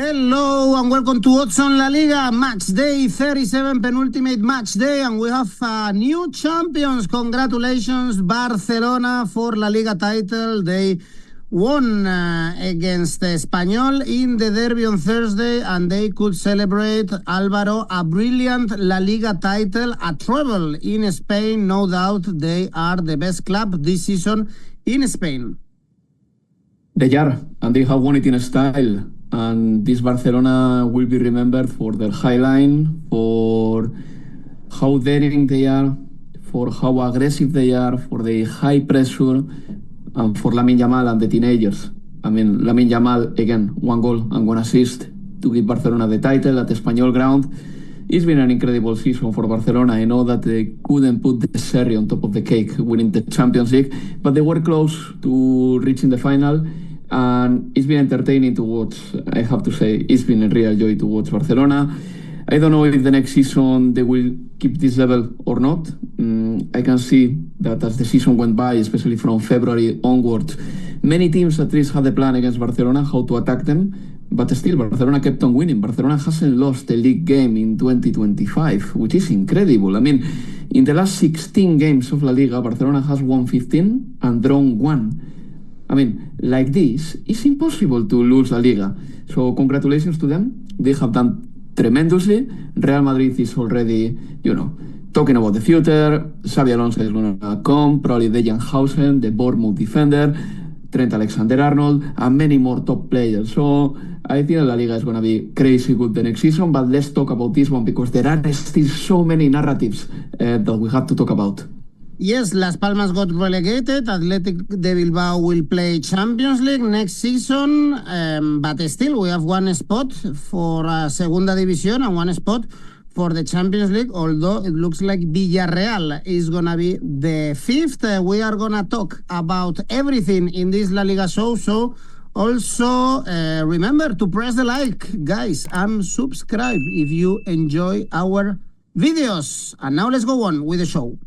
Hello and welcome to Odds on La Liga, Matchday 37, penultimate match day, and we have new champions. Congratulations, Barcelona, for La Liga title. They won against Espanyol in the derby on Thursday, and they could celebrate, Alvaro, a brilliant La Liga title, a treble in Spain. No doubt they are the best club this season in Spain. They are, and they have won it in style. And this Barcelona will be remembered for their high line, for how daring they are, for how aggressive they are, for the high pressure, and for Lamine Yamal and the teenagers. I mean, Lamine Yamal, again, 1 goal and 1 assist to give Barcelona the title at the Espanyol ground. It's been an incredible season for Barcelona. I know that they couldn't put the cherry on top of the cake winning the Champions League, but they were close to reaching the final. And it's been entertaining to watch. I have to say, it's been a real joy to watch Barcelona. I don't know if the next season they will keep this level or not. I can see that as the season went by, especially from February onwards, many teams at least had a plan against Barcelona, how to attack them. But still, Barcelona kept on winning. Barcelona hasn't lost a league game in 2025, which is incredible. I mean, in the last 16 games of La Liga, Barcelona has won 15 and drawn 1. I mean, like this, it's impossible to lose La Liga. So congratulations to them. They have done tremendously. Real Madrid is already, talking about the future. Xabi Alonso is going to come. Probably 𝗵𝗲𝗏𝗀𝗀, the Bournemouth defender, Trent Alexander-Arnold, and many more top players. So I think La Liga is going to be crazy good the next season. But let's talk about this one, because there are still so many narratives that we have to talk about. Yes, Las Palmas got relegated. Athletic de Bilbao will play Champions League next season, but still we have 1 spot for Segunda División and 1 spot for the Champions League, although it looks like Villarreal is going to be the 5th. We are going to talk about everything in this La Liga show, so also remember to press the like, guys, and subscribe if you enjoy our videos. And now let's go on with the show.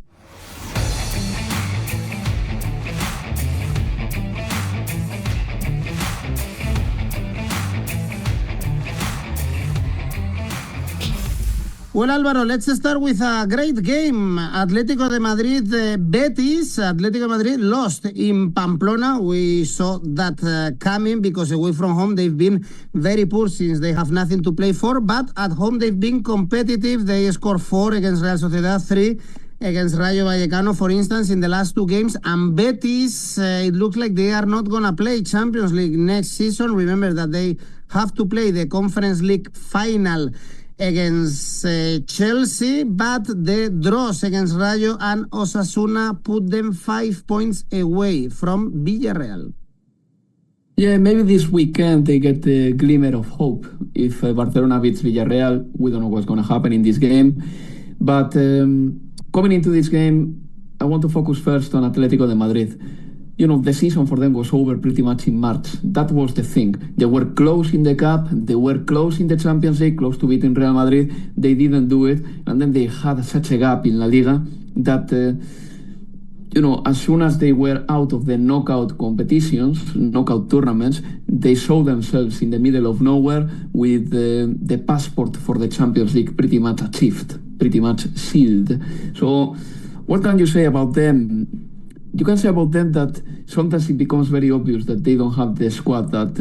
Well, Alvaro, let's start with a great game. Atlético de Madrid, Betis. Atlético de Madrid lost in Pamplona. We saw that coming, because away from home they've been very poor since they have nothing to play for. But at home they've been competitive. They scored 4 against Real Sociedad, 3 against Rayo Vallecano, for instance, in the last 2 games. And Betis, it looks like they are not going to play Champions League next season. Remember that they have to play the Conference League final against Chelsea, but the draws against Rayo and Osasuna put them 5 points away from Villarreal. Yeah, maybe this weekend they get a glimmer of hope. If Barcelona beats Villarreal, we don't know what's going to happen in this game. But coming into this game, I want to focus first on Atlético de Madrid. The season for them was over pretty much in March. That was the thing. They were close in the Cup, they were close in the Champions League, close to beating Real Madrid. They didn't do it, and then they had such a gap in La Liga that, as soon as they were out of the knockout competitions, knockout tournaments, they saw themselves in the middle of nowhere with the passport for the Champions League pretty much achieved, pretty much sealed. So what can you say about them? You can say about them that sometimes it becomes very obvious that they don't have the squad that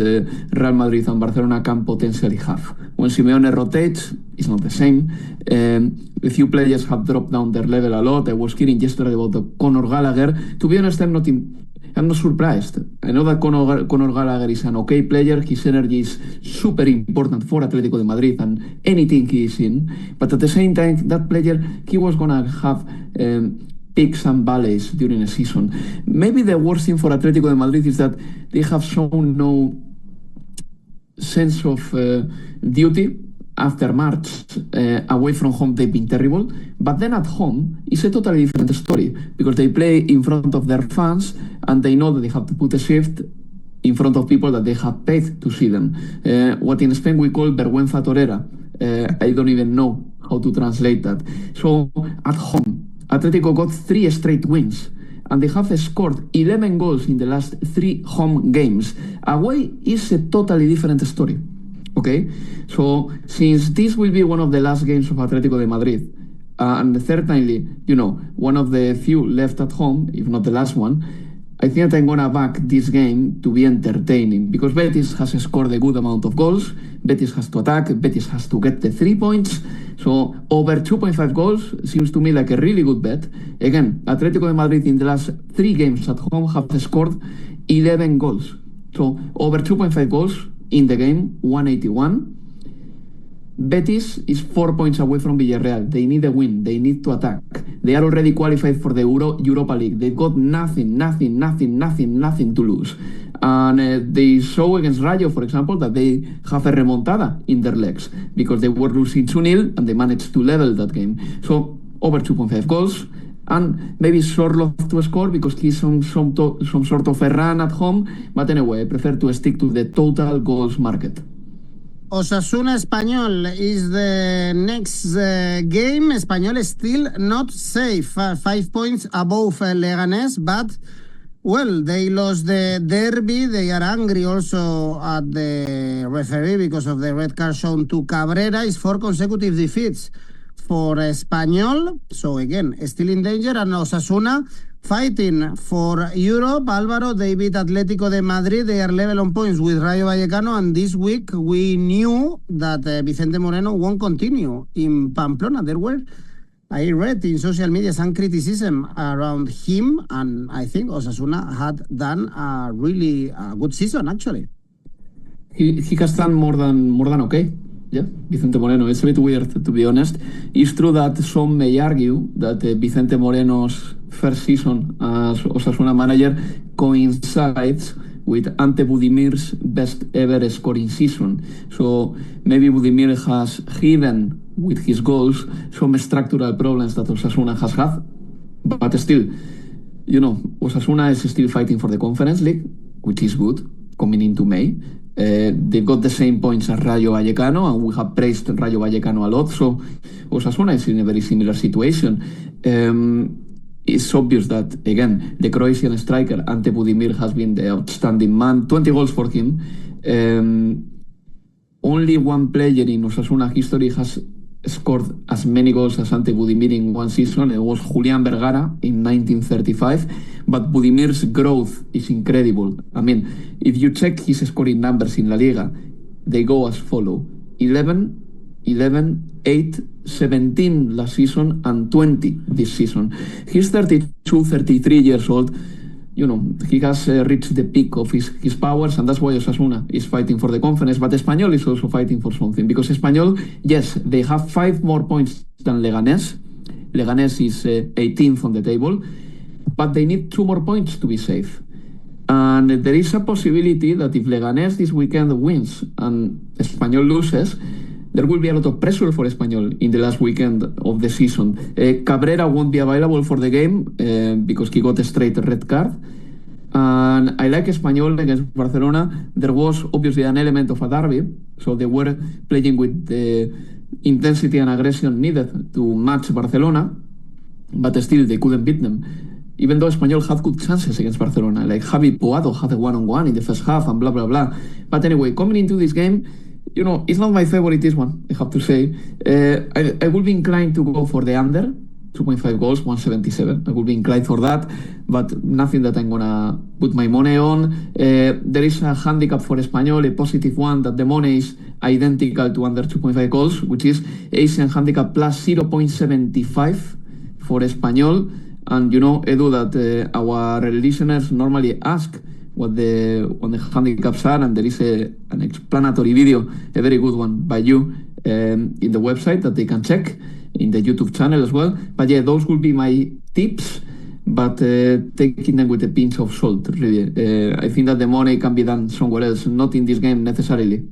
Real Madrid and Barcelona can potentially have. When Simeone rotates, it's not the same. A few players have dropped down their level a lot. I was kidding yesterday about the Conor Gallagher. To be honest, I'm not surprised. I know that Conor Gallagher is an okay player. His energy is super important for Atlético de Madrid and anything he is in. But at the same time, that player, he was going to have peaks and valleys during a season. Maybe the worst thing for Atlético de Madrid is that they have shown no sense of duty. After March, away from home they've been terrible, but then at home it's a totally different story, because they play in front of their fans and they know that they have to put a shift in front of people that they have paid to see them. What in Spain we call 𝗵𝗲𝗏𝗀𝗏. I don't even know how to translate that. So at home, Atletico got 3 straight wins, and they have scored 11 goals in the last 3 home games. Away is a totally different story. Okay, so since this will be one of the last games of Atlético de Madrid, and certainly, one of the few left at home, if not the last one, I think that I'm gonna back this game to be entertaining because Betis has scored a good amount of goals. Betis has to attack. Betis has to get the 3 points. So over 2.5 goals seems to me like a really good bet. Again, Atlético de Madrid in the last 3 games at home have scored 11 goals. So over 2.5 goals in the game, 181. Betis is 4 points away from Villarreal. They need a win. They need to attack. They are already qualified for the Europa League. They've got nothing to lose. And they show against Rayo, for example, that they have a remontada in their legs because they were losing 2-0 and they managed to level that game. So over 2.5 goals. And maybe Sorloth to score because he's on some sort of a run at home. But anyway, I prefer to stick to the total goals market. Osasuna Espanyol is the next game. Espanyol is still not safe. 5 points above Leganés, but well, they lost the derby. They are angry also at the referee because of the red card shown to Cabrera. It's 4 consecutive defeats for Espanyol. So again, still in danger. And Osasuna fighting for Europe. Alvaro, they beat Atlético de Madrid. They are level on points with Rayo Vallecano. And this week we knew that Vicente Moreno won't continue in Pamplona. I read in social media some criticism around him. And I think Osasuna had done a really good season, actually. He has done more than okay. Yeah, Vicente Moreno. It's a bit weird, to be honest. It's true that some may argue that Vicente Moreno's first season as Osasuna manager coincides with Ante Budimír's best ever scoring season. So maybe Budimir has hidden with his goals some structural problems that Osasuna has had. But still, Osasuna is still fighting for the Conference League, which is good, coming into May. They've got the same points as Rayo Vallecano, and we have praised Rayo Vallecano a lot. So Osasuna is in a very similar situation. It's obvious that, again, the Croatian striker, Ante Budimir, has been the outstanding man. 20 goals for him. Only one player in Osasuna history has scored as many goals as Ante Budimir in one season. It was Julián Vergara in 1935. But Budimir's growth is incredible. I mean, if you check his scoring numbers in La Liga, they go as follow. 11, 8, 17 last season, and 20 this season. He's 32, 33 years old. He has reached the peak of his powers, and that's why Osasuna is fighting for the conference. But Espanyol is also fighting for something, because Espanyol, yes, they have 5 more points than Leganés. Leganés is 18th on the table, but they need 2 more points to be safe. And there is a possibility that if Leganés this weekend wins and Espanyol loses, there will be a lot of pressure for Espanyol in the last weekend of the season. Cabrera won't be available for the game because he got a straight red card. And I like Espanyol against Barcelona. There was obviously an element of a derby, so they were playing with the intensity and aggression needed to match Barcelona, but still they couldn't beat them. Even though Espanyol had good chances against Barcelona, like 𝗵𝗵𝗶𝗏 had a one-on-one in the first half and blah, blah, blah. But anyway, coming into this game, it's not my favorite, this one, I have to say. I will be inclined to go for the under, 2.5 goals, 177. I will be inclined for that, but nothing that I'm going to put my money on. There is a handicap for Espanyol, a positive one, that the money is identical to under 2.5 goals, which is Asian handicap plus 0.75 for Espanyol. And Edu, that our listeners normally ask what the handicaps are, and there is an explanatory video, a very good one by you, in the website that they can check, in the YouTube channel as well. But yeah, those will be my tips, but taking them with a pinch of salt, really. I think that the money can be done somewhere else, not in this game necessarily.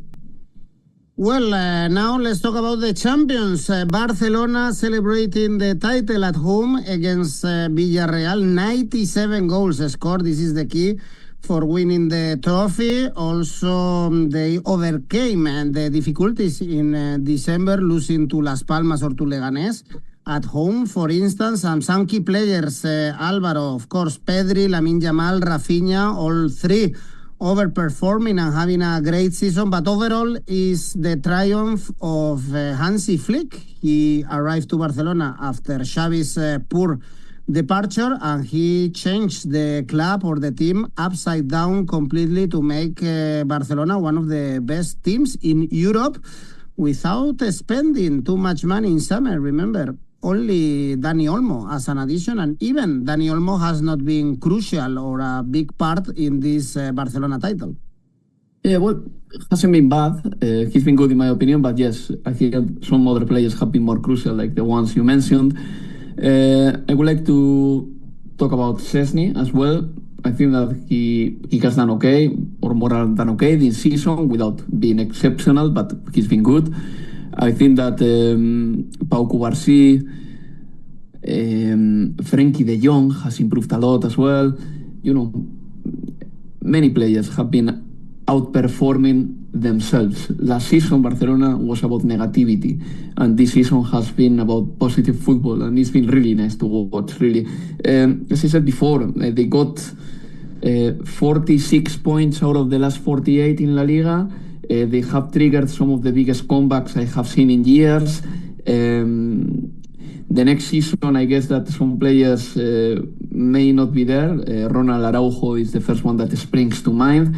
Well, now let's talk about the champions. Barcelona celebrating the title at home against Villarreal. 97 goals scored. This is the key for winning the trophy. Also, they overcame the difficulties in December, losing to Las Palmas or to Leganés at home, for instance. And some key players, Alvaro, of course, Pedri, Lamine Yamal, Rafinha, all 3 overperforming and having a great season, but overall is the triumph of Hansi Flick. He arrived to Barcelona after Xavi's poor departure, and he changed the club or the team upside down completely to make Barcelona one of the best teams in Europe without spending too much money in summer. Remember, only Dani Olmo as an addition, and even Dani Olmo has not been crucial or a big part in this Barcelona title. Yeah, well, it hasn't been bad. He's been good in my opinion, but yes, I think some other players have been more crucial, like the ones you mentioned. I would like to talk about Szczęsny as well. I think that he has done okay, or more than okay this season, without being exceptional, but he's been good. I think that Pau Cubarsí, Frenkie de Jong has improved a lot as well. You know, many players have been outperforming themselves. Last season, Barcelona was about negativity, and this season has been about positive football, and it's been really nice to watch, really. As I said before, they got 46 points out of the last 48 in La Liga. They have triggered some of the biggest comebacks I have seen in years. The next season, I guess that some players may not be there. Ronald Araujo is the first one that springs to mind.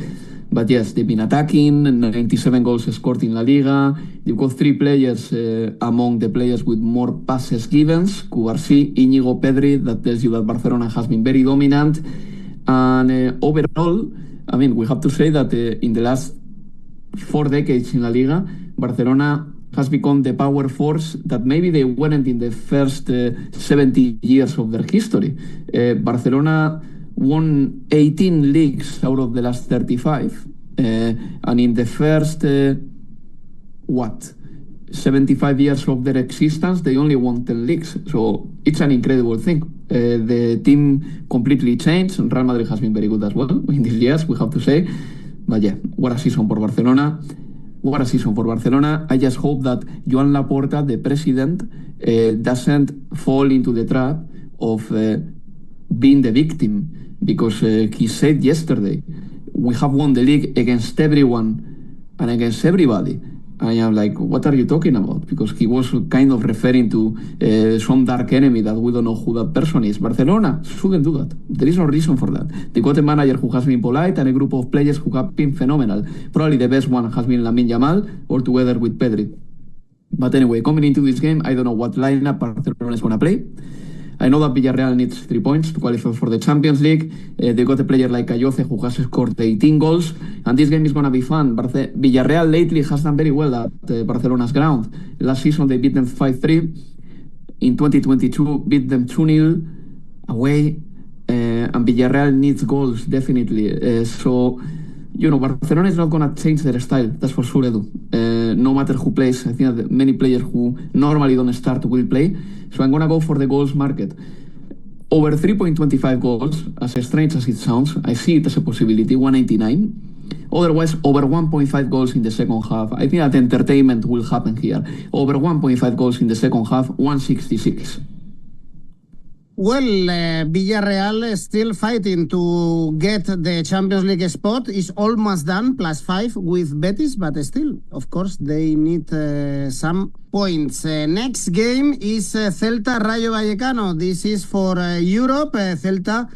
But yes, they've been attacking, 97 goals scored in La Liga. You've got three players among the players with more passes given. Cubarsí, Íñigo, Pedri. That tells you that Barcelona has been very dominant. And overall, I mean, we have to say that in the last 4 decades in La Liga, Barcelona has become the power force that maybe they weren't in the first 70 years of their history. Barcelona won 18 leagues out of the last 35, and in the first 75 years of their existence, they only won 10 leagues. So it's an incredible thing. The team completely changed, and Real Madrid has been very good as well in these years, we have to say. But yeah, what a season for Barcelona. What a season for Barcelona. I just hope that Joan Laporta, the president, doesn't fall into the trap of being the victim, because he said yesterday, we have won the league against everyone and against everybody. I am like, what are you talking about? Because he was kind of referring to some dark enemy that we don't know who that person is. Barcelona shouldn't do that. There is no reason for that. They got a manager who has been polite and a group of players who have been phenomenal. Probably the best one has been Lamine Yamal, or together with Pedri. But anyway, coming into this game, I don't know what lineup Barcelona is going to play. I know that Villarreal needs 3 points to qualify for the Champions League. They got a player like 𝐬𝐭𝐚𝐲 who has scored 18 goals, and this game is going to be fun. Villarreal lately has done very well at Barcelona's ground. Last season they beat them 5-3. In 2022 beat them 2-0 away, and Villarreal needs goals definitely. So, you know, Barcelona is not going to change their style, that's for sure, Edu. No matter who plays, I think that many players who normally don't start will play. So I'm going to go for the goals market. Over 3.25 goals, as strange as it sounds, I see it as a possibility, 189. Otherwise, over 1.5 goals in the second half. I think that entertainment will happen here. Over 1.5 goals in the second half, 166. Well, Villarreal is still fighting to get the Champions League spot. Is almost done, +5 with Betis, but still, of course, they need some points. Next game is Celta Rayo Vallecano. This is for Europe. Celta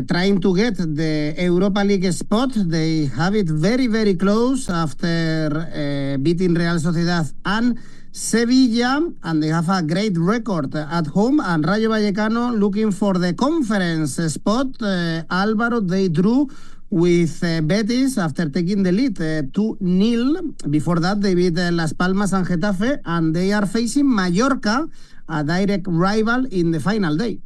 trying to get the Europa League spot. They have it very, very close after beating Real Sociedad and Sevilla, and they have a great record at home. And Rayo Vallecano looking for the conference spot. Álvaro, they drew with Betis after taking the lead 2-0. Before that, they beat Las Palmas and Getafe, and they are facing Mallorca, a direct rival, in the final day.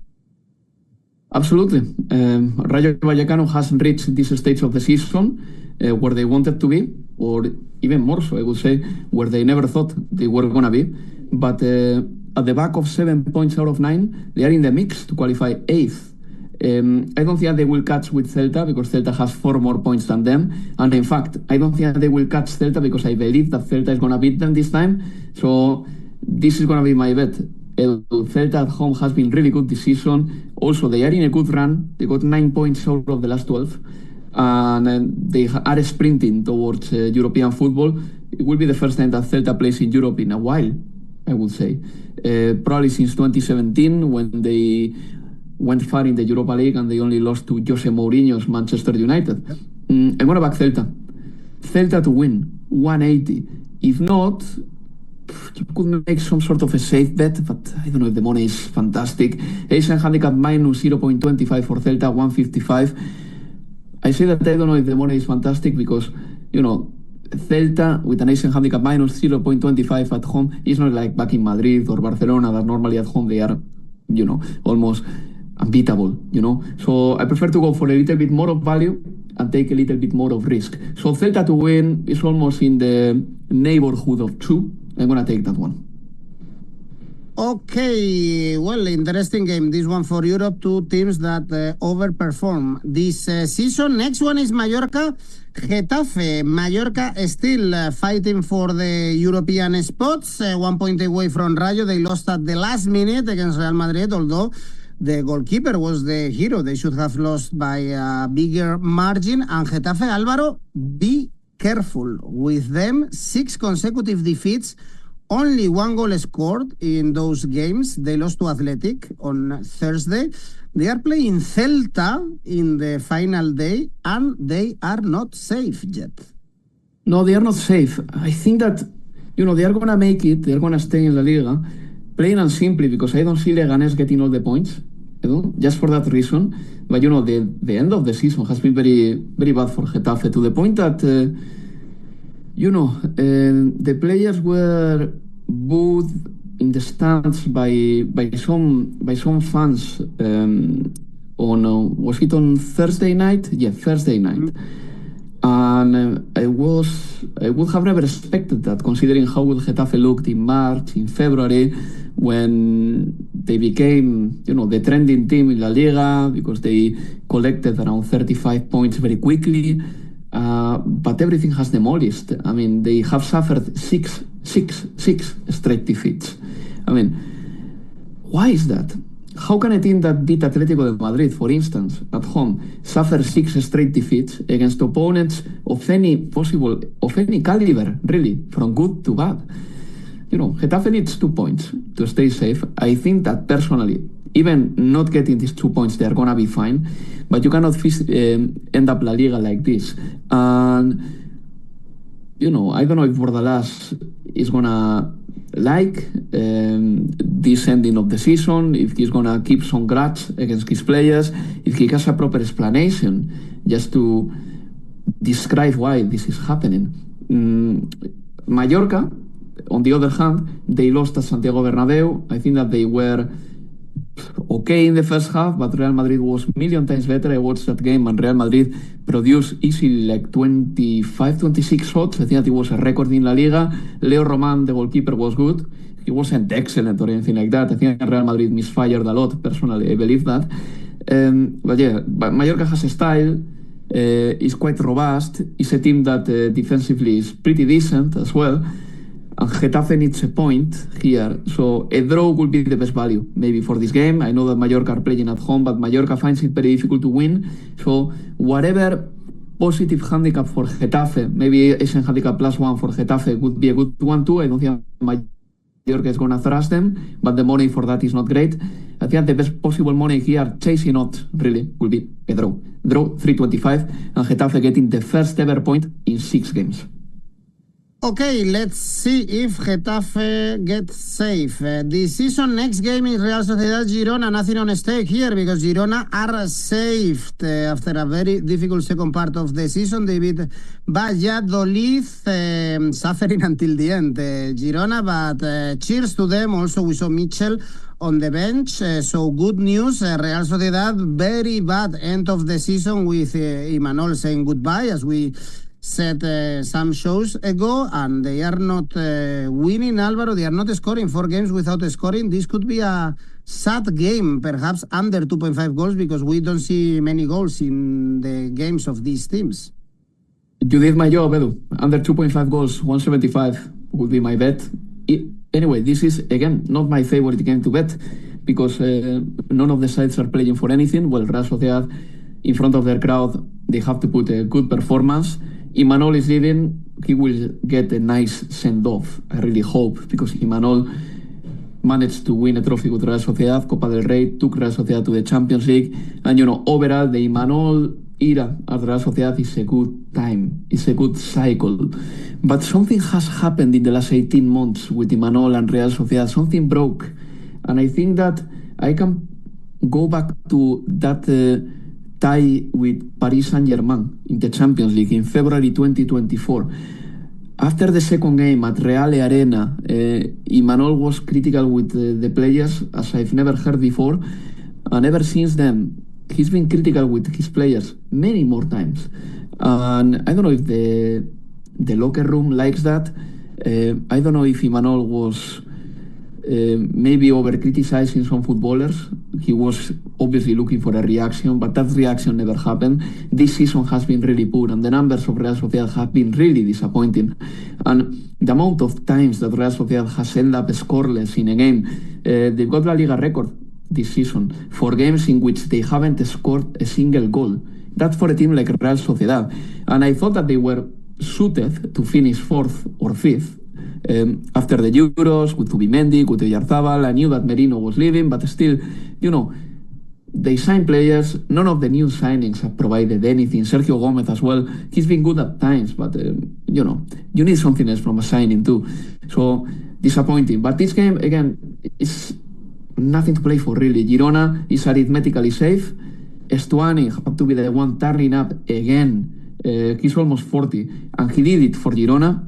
Absolutely. Rayo Vallecano has reached this stage of the season where they wanted to be, or even more so, I would say, where they never thought they were going to be. But at the back of 7 points out of 9, they are in the mix to qualify 8th. I don't think they will catch with Celta, because Celta has 4 more points than them. And in fact, I don't think they will catch Celta, because I believe that Celta is going to beat them this time. So this is going to be my bet. Celta at home has been really good this season. Also, they are in a good run. They got 9 points out of the last 12. and they are sprinting towards European football. It will be the first time that Celta plays in Europe in a while, I would say. Probably since 2017, when they went far in the Europa League and they only lost to Jose Mourinho's Manchester United. I'm going to back Celta. Celta to win, 180. If not, you could make some sort of a safe bet, but I don't know if the money is fantastic. Asian handicap minus 0.25 for Celta, 155. I say that I don't know if the money is fantastic because, Celta with an Asian handicap minus 0.25 at home is not like back in Madrid or Barcelona that normally at home they are, almost unbeatable, So I prefer to go for a little bit more of value and take a little bit more of risk. So Celta to win is almost in the neighborhood of 2. I'm going to take that one. Okay, well, interesting game. This one for Europe, two teams that overperform this season. Next one is Mallorca. Getafe. Mallorca still fighting for the European spots. 1 point away from Rayo. They lost at the last minute against Real Madrid, although the goalkeeper was the hero. They should have lost by a bigger margin. And Getafe, Alvaro, be careful with them. 6 consecutive defeats. Only 1 goal scored in those games. They lost to Athletic on Thursday. They are playing Celta in the final day, and they are not safe yet. No, they are not safe. I think that, they are going to make it. They are going to stay in La Liga, plain and simply, because I don't see Leganés getting all the points. Just for that reason. But, the end of the season has been very, very bad for Getafe, to the point that... the players were booed in the stands by some fans on was it on Thursday night? Yeah, Thursday night. And I would have never expected that, considering how well Getafe looked in March, in February, when they became, the trending team in La Liga because they collected around 35 points very quickly. But everything has demolished. I mean, they have suffered six straight defeats. I mean, why is that? How can a team that beat Atlético de Madrid, for instance, at home, suffer 6 straight defeats against opponents of any caliber, really, from good to bad? Getafe needs 2 points to stay safe. I think that personally, even not getting these 2 points, they're going to be fine. But you cannot end up La Liga like this. And, I don't know if Bordalás is going to like this ending of the season, if he's going to keep some grudge against his players, if he has a proper explanation just to describe why this is happening. Mallorca, on the other hand, they lost at Santiago Bernabéu. I think that they were okay in the first half, but Real Madrid was million times better. I watched that game and Real Madrid produced easily like 25, 26 shots. I think that it was a record in La Liga. Leo Roman, the goalkeeper, was good. He wasn't excellent or anything like that. I think Real Madrid misfired a lot, personally. I believe that. But Mallorca has a style, is quite robust. It's a team that defensively is pretty decent as well. And Getafe needs a point here, so a draw will be the best value maybe for this game. I know that Mallorca are playing at home, but Mallorca finds it very difficult to win. So whatever positive handicap for Getafe, maybe Asian handicap +1 for Getafe would be a good one too. I don't think Mallorca is going to thrash them, but the money for that is not great. I think the best possible money here, chasing odds really, will be a draw. Draw 325, and Getafe getting the first ever point in 6 games. Okay, let's see if Getafe gets safe. This season, next game is Real Sociedad Girona. Nothing on stake here because Girona are saved after a very difficult second part of the season. They beat Valladolid, suffering until the end. Girona, but cheers to them. Also, we saw Mitchell on the bench. So good news. Real Sociedad, very bad end of the season with Imanol saying goodbye, as we said some shows ago, and they are not winning, Alvaro. They are not scoring 4 games without scoring. This could be a sad game, perhaps under 2.5 goals, because we don't see many goals in the games of these teams. You did my job, Edu. Under 2.5 goals, 175 would be my bet. Anyway, this is, again, not my favorite game to bet, because none of the sides are playing for anything. Well, Real Sociedad in front of their crowd, they have to put a good performance. Imanol is leaving. He will get a nice send-off, I really hope, because Imanol managed to win a trophy with Real Sociedad, Copa del Rey, took Real Sociedad to the Champions League, and overall the Imanol era at Real Sociedad is a good time, it's a good cycle. But something has happened in the last 18 months with Imanol and Real Sociedad, something broke, and I think that I can go back to that tie with Paris Saint-Germain in the Champions League in February 2024. After the second game at Real Arena, Imanol was critical with the players as I've never heard before, and ever since then he's been critical with his players many more times. And I don't know if the locker room likes that. I don't know if Imanol was maybe over-criticizing some footballers. He was obviously looking for a reaction, but that reaction never happened. This season has been really poor, and the numbers of Real Sociedad have been really disappointing. And the amount of times that Real Sociedad has ended up scoreless in a game, they've got La Liga record this season for games in which they haven't scored a single goal. That's for a team like Real Sociedad. And I thought that they were suited to finish 4th or 5th. After the Euros, with 𝗵𝗵𝗫𝗫, with 𝗪𝗲𝗏, I knew that Merino was leaving, but still, they signed players. None of the new signings have provided anything. 𝐜𝐭𝐭𝐚𝐲 as well. He's been good at times, but, you need something else from a signing too. So, disappointing. But this game, again, is nothing to play for, really. Girona is arithmetically safe. Estuani had to be the one turning up again. He's almost 40, and he did it for Girona.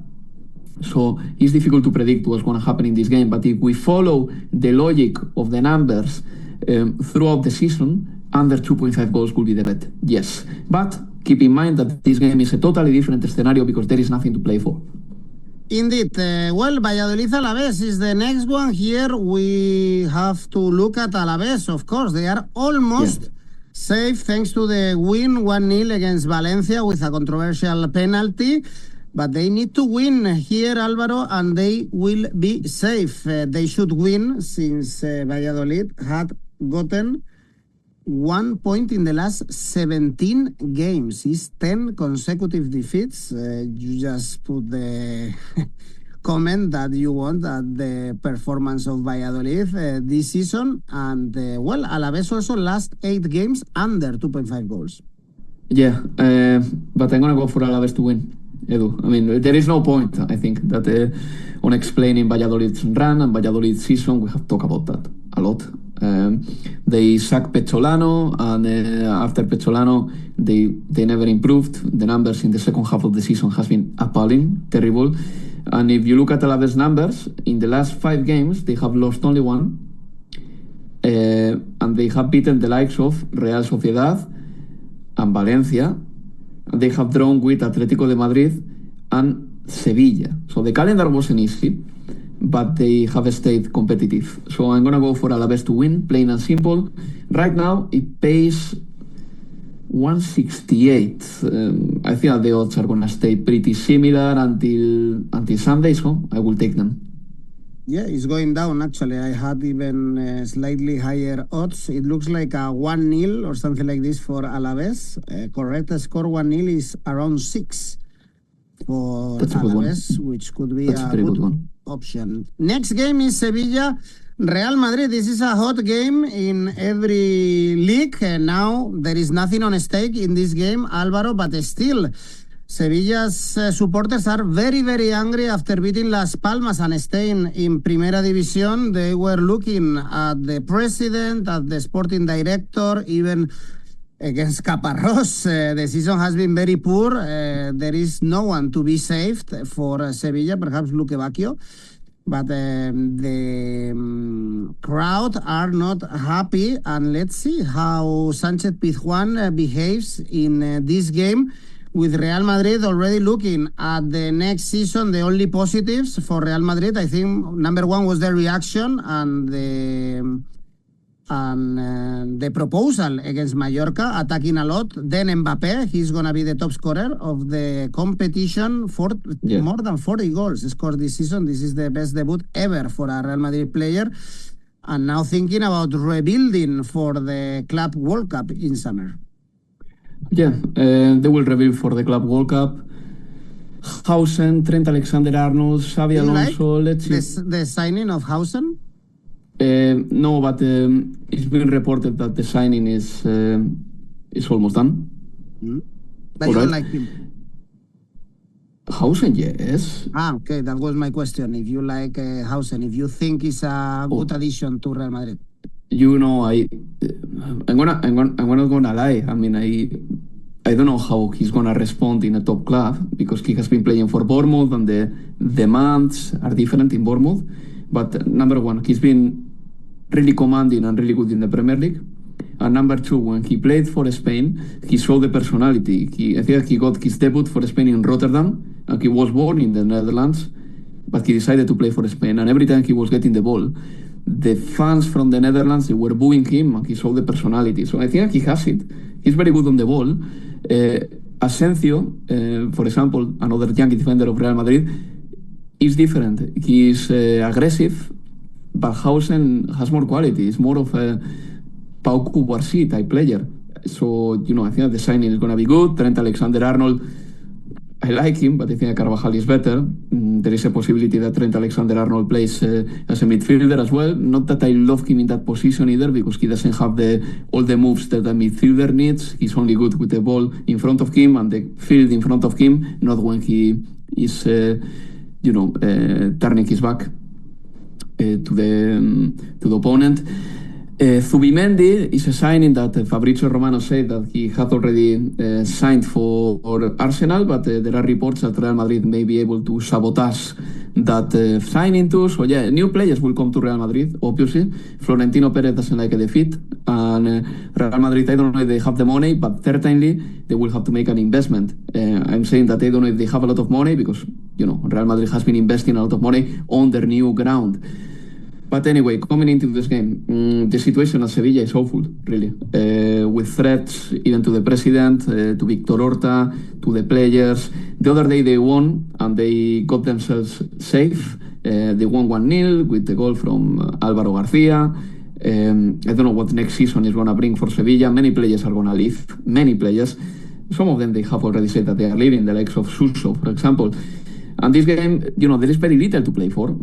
So it's difficult to predict what's going to happen in this game. But if we follow the logic of the numbers throughout the season, under 2.5 goals will be the bet. Yes. But keep in mind that this game is a totally different scenario because there is nothing to play for. Indeed. Valladolid Alavés is the next one. Here we have to look at Alavés, of course. They are almost safe thanks to the win 1-0 against Valencia with a controversial penalty. But they need to win here, Alvaro, and they will be safe. They should win since Valladolid had gotten 1 point in the last 17 games. It's 10 consecutive defeats. You just put the comment that you want at the performance of Valladolid this season. And, Alavés also last 8 games under 2.5 goals. Yeah, but I'm going to go for Alavés to win. Edu, I mean, there is no point, I think, that on explaining Valladolid's run and Valladolid's season. We have talked about that a lot. They sacked Pecholano, and after Pecholano, they never improved. The numbers in the second half of the season has been appalling, terrible. And if you look at Alavés numbers, in the last 5 games, they have lost only 1. And they have beaten the likes of Real Sociedad and Valencia. They have drawn with Atlético de Madrid and Sevilla. So the calendar wasn't easy, but they have stayed competitive. So I'm going to go for Alavés to win, plain and simple. Right now, it pays 168. I think that the odds are going to stay pretty similar until Sunday, so I will take them. Yeah, it's going down, actually. I had even slightly higher odds. It looks like a 1-0 or something like this for Alavés. Correct score 1-0 is around 6 for Alavés, which could be a good option. Next game is Sevilla Real Madrid. This is a hot game in every league. Now there is nothing on stake in this game, Alvaro, but still Sevilla's supporters are very, very angry after beating Las Palmas and staying in Primera División. They were looking at the president, at the sporting director, even against Caparrós. The season has been very poor. There is no one to be saved for Sevilla, perhaps 𝗀𝗏𝗏𝗀𝗏𝗏. But the crowd are not happy. And let's see how Sánchez Pizjuán behaves in this game, with Real Madrid already looking at the next season. The only positives for Real Madrid, I think, number one was the reaction and the proposal against Mallorca, attacking a lot. Then Mbappé, he's going to be the top scorer of the competition for more than 40 goals scored this season. This is the best debut ever for a Real Madrid player. And now thinking about rebuilding for the Club World Cup in summer. Yeah, they will reveal for the Club World Cup. Hausen, Trent Alexander-Arnold, Xavi Do you like Alonso, let's see. the signing of Hausen? No, but it's been reported that the signing is almost done. But you don't like him? Hausen, yes. Okay, that was my question. If you like Hausen, if you think he's a good addition to Real Madrid. You know, I'm not gonna lie. I mean, I don't know how he's gonna respond in a top club because he has been playing for Bournemouth and the demands are different in Bournemouth. But number one, he's been really commanding and really good in the Premier League. And number two, when he played for Spain, he showed the personality. I think he got his debut for Spain in Rotterdam, and he was born in the Netherlands, but he decided to play for Spain. And every time he was getting the ball, the fans from the Netherlands, they were booing him, and he showed the personality. So I think he has it. He's very good on the ball. 𝐬𝐭𝐚𝐲, for example, another young defender of Real Madrid, is different. He's aggressive, but Hausen has more quality. He's more of a 𝗵𝗵𝗂𝗍 type player. So, I think the signing is going to be good. Trent Alexander-Arnold, I like him, but I think Carvajal is better. There is a possibility that Trent Alexander-Arnold plays as a midfielder as well. Not that I love him in that position either, because he doesn't have all the moves that a midfielder needs. He's only good with the ball in front of him and the field in front of him, not when he is, turning his back to the opponent. 𝗵𝗵𝗍𝗓 is a signing that Fabrizio Romano said that he had already signed for Arsenal, but there are reports that Real Madrid may be able to sabotage that signing too. So yeah, new players will come to Real Madrid, obviously. Florentino Perez doesn't like a defeat, and Real Madrid, I don't know if they have the money, but certainly they will have to make an investment. I'm saying that I don't know if they have a lot of money because, Real Madrid has been investing a lot of money on their new ground. But anyway, coming into this game, the situation at Sevilla is awful, really. With threats even to the president, to Víctor Horta, to the players. The other day they won and they got themselves safe. They won 1-0 with the goal from Álvaro García. I don't know what next season is going to bring for Sevilla. Many players are going to leave. Many players. Some of them they have already said that they are leaving, the likes of Suso, for example. And this game, there is very little to play for.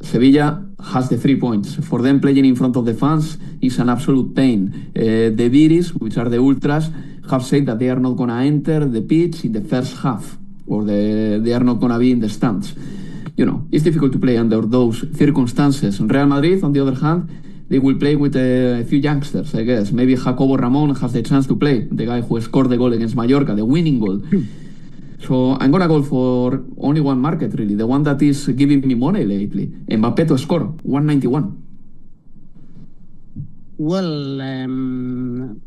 Sevilla has the 3 points. For them, playing in front of the fans is an absolute pain. The Viris, which are the Ultras, have said that they are not going to enter the pitch in the first half, or they are not going to be in the stands. It's difficult to play under those circumstances. And Real Madrid, on the other hand, they will play with a few youngsters, I guess. Maybe Jacobo Ramón has the chance to play, the guy who scored the goal against Mallorca, the winning goal. So I'm going to go for only one market, really, the one that is giving me money lately. Mbappé to score, 191. Well,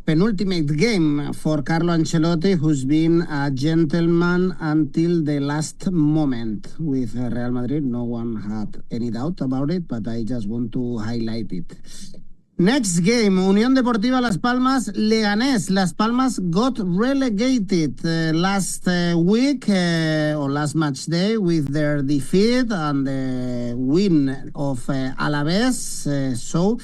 penultimate game for Carlo Ancelotti, who's been a gentleman until the last moment with Real Madrid. No one had any doubt about it, but I just want to highlight it. Next game, Unión Deportiva Las Palmas, Leganés. Las Palmas got relegated last week or last match day with their defeat and the win of Alavés. So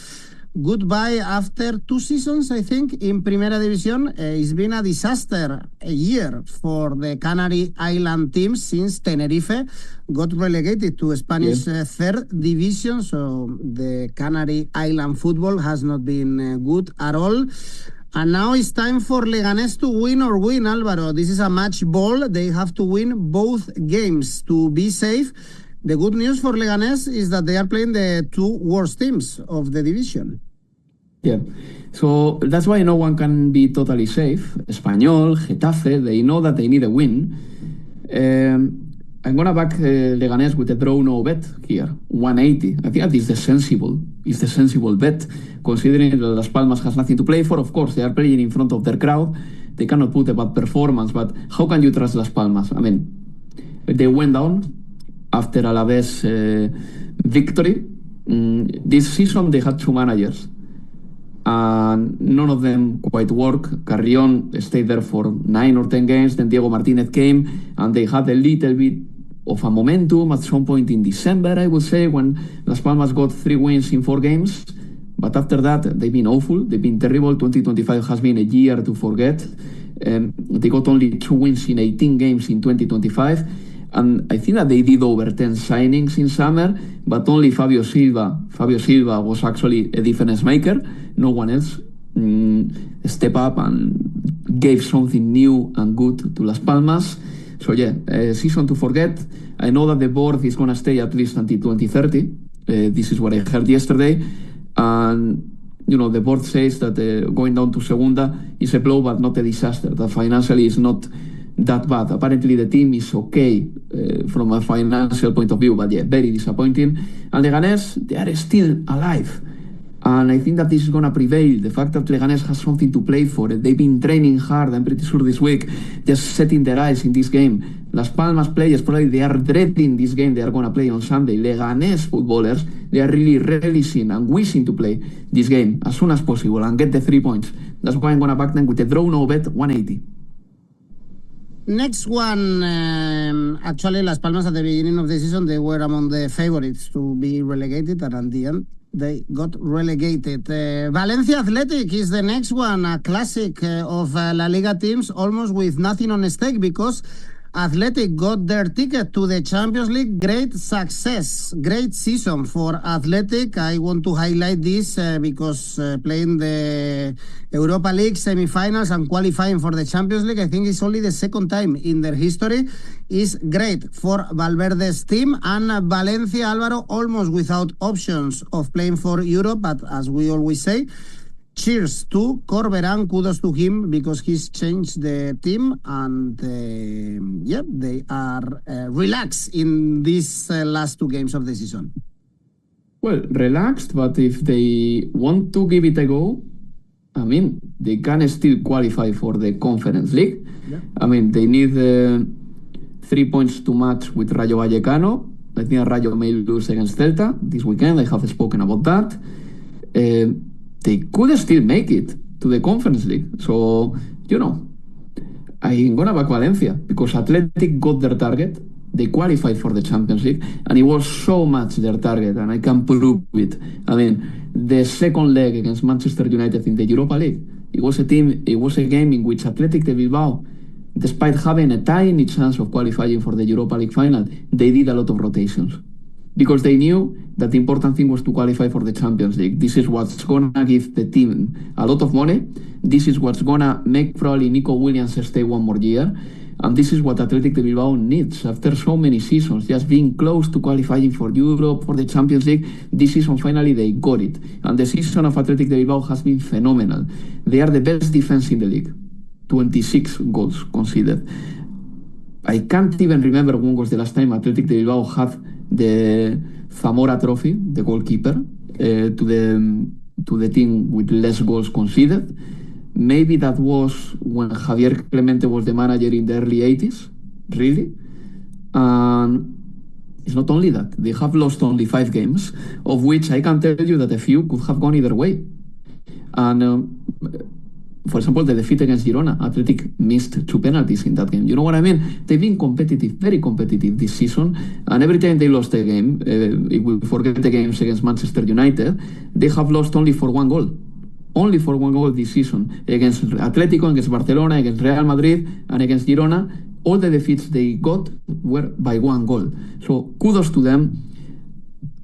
goodbye after 2 seasons, I think, in Primera División. It's been a disaster year for the Canary Island teams since Tenerife got relegated to Spanish third division. So the Canary Island football has not been good at all. And now it's time for Leganés to win or win, Álvaro. This is a match ball. They have to win both games to be safe. The good news for Leganés is that they are playing the 2 worst teams of the division. Yeah, so that's why no one can be totally safe. Espanyol, Getafe, they know that they need a win. I'm going to back Leganés with a draw no bet here, 180. I think that is the sensible bet, considering that Las Palmas has nothing to play for. Of course, they are playing in front of their crowd. They cannot put a bad performance, but how can you trust Las Palmas? I mean, they went down after Alavés victory. This season they had 2 managers and none of them quite work. Carrion stayed there for 9 or 10 games, then Diego Martinez came and they had a little bit of a momentum at some point in December, I would say, when Las Palmas got 3 wins in 4 games. But after that, they've been awful. They've been terrible. 2025 has been a year to forget. They got only 2 wins in 18 games in 2025. And I think that they did over 10 signings in summer, but only Fabio Silva was actually a difference maker. No one else stepped up and gave something new and good to Las Palmas. So yeah, a season to forget. I know that the board is going to stay at least until 2030. This is what I heard yesterday. And the board says that going down to Segunda is a blow, but not a disaster. That financially is not that bad. Apparently the team is okay from a financial point of view, but yeah, very disappointing. And Leganés, they are still alive. And I think that this is going to prevail. The fact that Leganés has something to play for. They've been training hard, I'm pretty sure this week, just setting their eyes in this game. Las Palmas players, probably they are dreading this game they are going to play on Sunday. Leganés footballers, they are really relishing and wishing to play this game as soon as possible and get the 3 points. That's why I'm going to back them with a draw no bet 180. Next one, actually Las Palmas at the beginning of the season, they were among the favorites to be relegated, and at the end, they got relegated. Valencia Athletic is the next one, a classic of La Liga teams, almost with nothing on stake, because Athletic got their ticket to the Champions League. Great success, great season for Athletic. I want to highlight this because playing the Europa League semi-finals and qualifying for the Champions League, I think it's only the second time in their history, is great for Valverde's team. And Valencia, Alvaro, almost without options of playing for Europe, but as we always say, cheers to Corberán, kudos to him, because he's changed the team, and they are relaxed in these last 2 games of the season. Well, relaxed, but if they want to give it a go, I mean, they can still qualify for the Conference League. Yeah. I mean, they need 3 points to match with Rayo Vallecano. I think Rayo may lose against Celta this weekend. I have spoken about that. They could still make it to the Conference League. So, I'm going to back Valencia because Athletic got their target. They qualified for the Champions League, and it was so much their target, and I can prove it. I mean, the second leg against Manchester United in the Europa League, it was a game in which Athletic de Bilbao, despite having a tiny chance of qualifying for the Europa League final, they did a lot of rotations, because they knew that the important thing was to qualify for the Champions League. This is what's going to give the team a lot of money. This is what's going to make probably Nico Williams stay 1 more year. And this is what Athletic de Bilbao needs after so many seasons, just being close to qualifying for Europe, for the Champions League. This season, finally, they got it. And the season of Athletic de Bilbao has been phenomenal. They are the best defense in the league. 26 goals conceded. I can't even remember when was the last time Athletic de Bilbao had the Zamora Trophy, the goalkeeper, to the team with less goals conceded. Maybe that was when Javier Clemente was the manager in the early 80s, really. And it's not only that, they have lost only 5 games, of which I can tell you that a few could have gone either way. And for example, the defeat against Girona, Athletic missed 2 penalties in that game. You know what I mean? They've been competitive, very competitive this season, and every time they lost a game, if we forget the games against Manchester United, they have lost only for 1 goal. Only for 1 goal this season. Against Atletico, against Barcelona, against Real Madrid, and against Girona, all the defeats they got were by 1 goal. So kudos to them.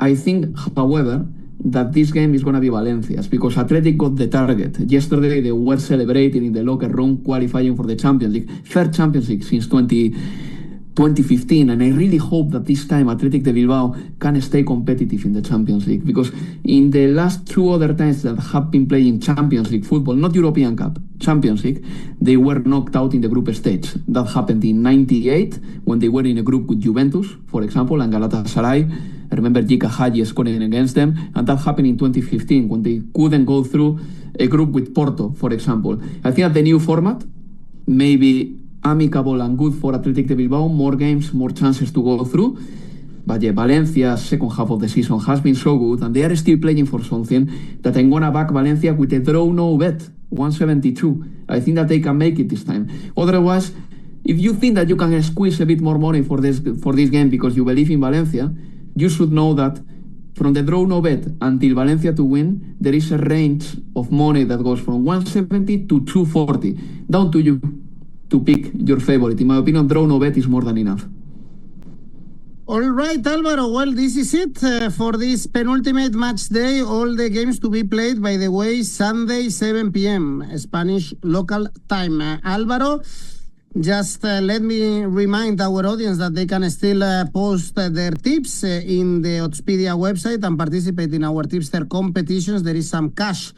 I think, however, that this game is going to be Valencia's, because Athletic got the target. Yesterday they were celebrating in the locker room, qualifying for the Champions League, 3rd Champions League since 2015, and I really hope that this time Athletic de Bilbao can stay competitive in the Champions League, because in the last 2 other times that have been playing Champions League football, not European Cup, Champions League, they were knocked out in the group stage. That happened in '98 when they were in a group with Juventus, for example, and Galatasaray. I remember 𝗵𝗵𝗏 scoring against them, and that happened in 2015 when they couldn't go through a group with Porto, for example. I think that the new format may be amicable and good for Athletic de Bilbao, more games, more chances to go through. But yeah, Valencia's second half of the season has been so good, and they are still playing for something, that I'm going to back Valencia with a draw no bet, 172. I think that they can make it this time. Otherwise, if you think that you can squeeze a bit more money for this game because you believe in Valencia, you should know that From the draw no bet until Valencia to win, there is a range of money that goes from 170 to 240. Down to you to pick your favorite. In my opinion, draw no bet is more than enough. All right, Alvaro. Well, this is it for this penultimate match day. All the games to be played, by the way, Sunday, 7 p.m. Spanish local time. Alvaro, just let me remind our audience that they can still post their tips in the Oddspedia website and participate in our tipster competitions. There is some cash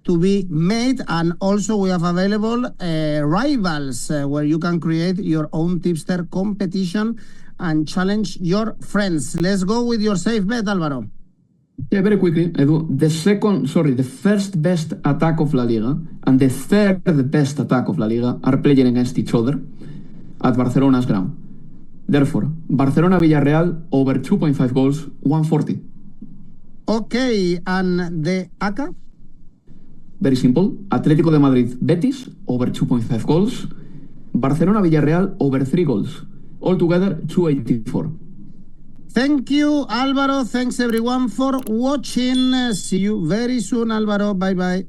to be made, and also we have available rivals where you can create your own tipster competition and challenge your friends. Let's go with your safe bet, Alvaro. Yeah, very quickly, Edu. The first best attack of La Liga and the third best attack of La Liga are playing against each other at Barcelona's ground. Therefore, Barcelona-Villarreal over 2.5 goals, 140. Okay, and the ACCA? Very simple. Atlético de Madrid, Betis over 2.5 goals. Barcelona-Villarreal over 3 goals. Altogether, 284. Thank you, Alvaro. Thanks everyone for watching. See you very soon, Alvaro. Bye bye.